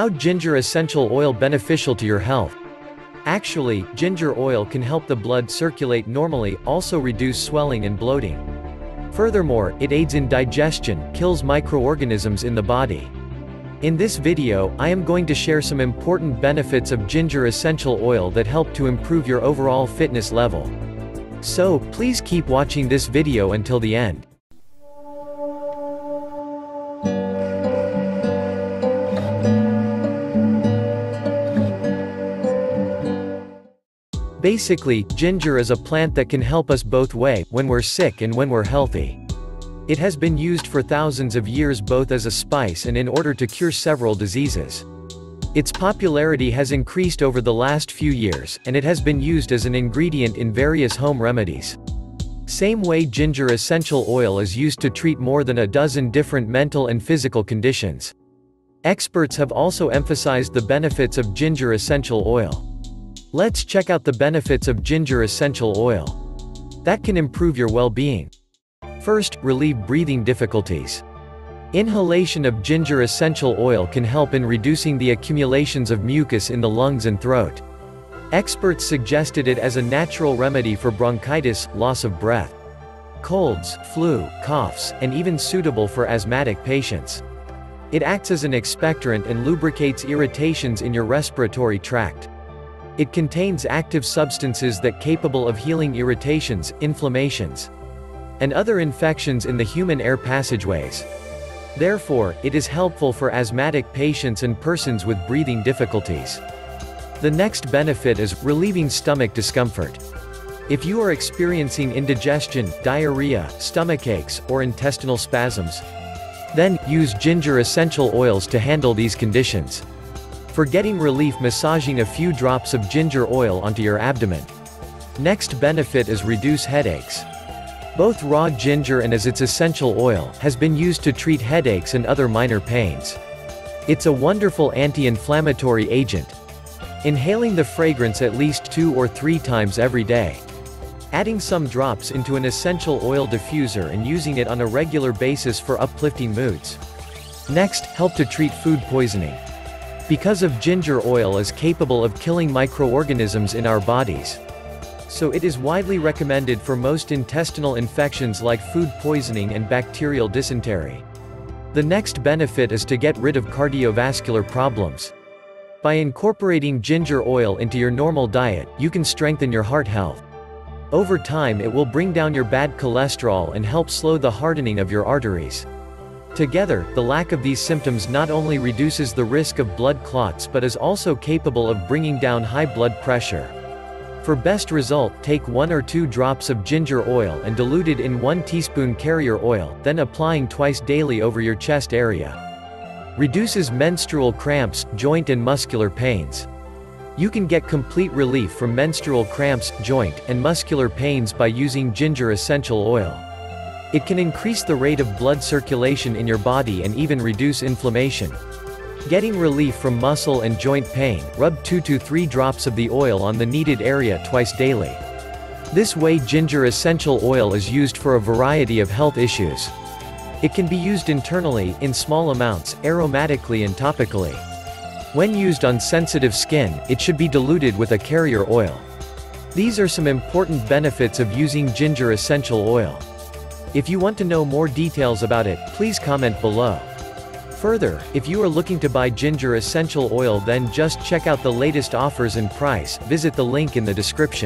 How ginger essential oil beneficial to your health? Actually, ginger oil can help the blood circulate normally, also reduce swelling and bloating. Furthermore, it aids in digestion, kills microorganisms in the body. In this video, I am going to share some important benefits of ginger essential oil that help to improve your overall fitness level. So, please keep watching this video until the end. Basically, ginger is a plant that can help us both way, when we're sick and when we're healthy. It has been used for thousands of years both as a spice and in order to cure several diseases. Its popularity has increased over the last few years, and it has been used as an ingredient in various home remedies. Same way ginger essential oil is used to treat more than a dozen different mental and physical conditions. Experts have also emphasized the benefits of ginger essential oil. Let's check out the benefits of ginger essential oil that can improve your well-being. First, relieve breathing difficulties. Inhalation of ginger essential oil can help in reducing the accumulations of mucus in the lungs and throat. Experts suggested it as a natural remedy for bronchitis, loss of breath, colds, flu, coughs, and even suitable for asthmatic patients. It acts as an expectorant and lubricates irritations in your respiratory tract. It contains active substances that capable of healing irritations, inflammations, and other infections in the human air passageways. Therefore, it is helpful for asthmatic patients and persons with breathing difficulties. The next benefit is relieving stomach discomfort. If you are experiencing indigestion, diarrhea, stomachaches, or intestinal spasms, then use ginger essential oils to handle these conditions. For getting relief, massaging a few drops of ginger oil onto your abdomen. Next benefit is reduce headaches. Both raw ginger and as its essential oil has been used to treat headaches and other minor pains. It's a wonderful anti-inflammatory agent. Inhaling the fragrance at least 2 or 3 times every day. Adding some drops into an essential oil diffuser and using it on a regular basis for uplifting moods. Next, help to treat food poisoning. Because of ginger oil is capable of killing microorganisms in our bodies. So it is widely recommended for most intestinal infections like food poisoning and bacterial dysentery. The next benefit is to get rid of cardiovascular problems. By incorporating ginger oil into your normal diet, you can strengthen your heart health. Over time it will bring down your bad cholesterol and help slow the hardening of your arteries. Together, the lack of these symptoms not only reduces the risk of blood clots but is also capable of bringing down high blood pressure. For best result, take 1 or 2 drops of ginger oil and dilute it in 1 teaspoon carrier oil, then applying twice daily over your chest area. Reduces menstrual cramps, joint and muscular pains. You can get complete relief from menstrual cramps, joint, and muscular pains by using ginger essential oil. It can increase the rate of blood circulation in your body and even reduce inflammation. Getting relief from muscle and joint pain, rub 2 to 3 drops of the oil on the needed area twice daily. This way ginger essential oil is used for a variety of health issues. It can be used internally, in small amounts, aromatically and topically. When used on sensitive skin, it should be diluted with a carrier oil. These are some important benefits of using ginger essential oil. If you want to know more details about it, please comment below. Further, if you are looking to buy ginger essential oil, then just check out the latest offers and price, visit the link in the description.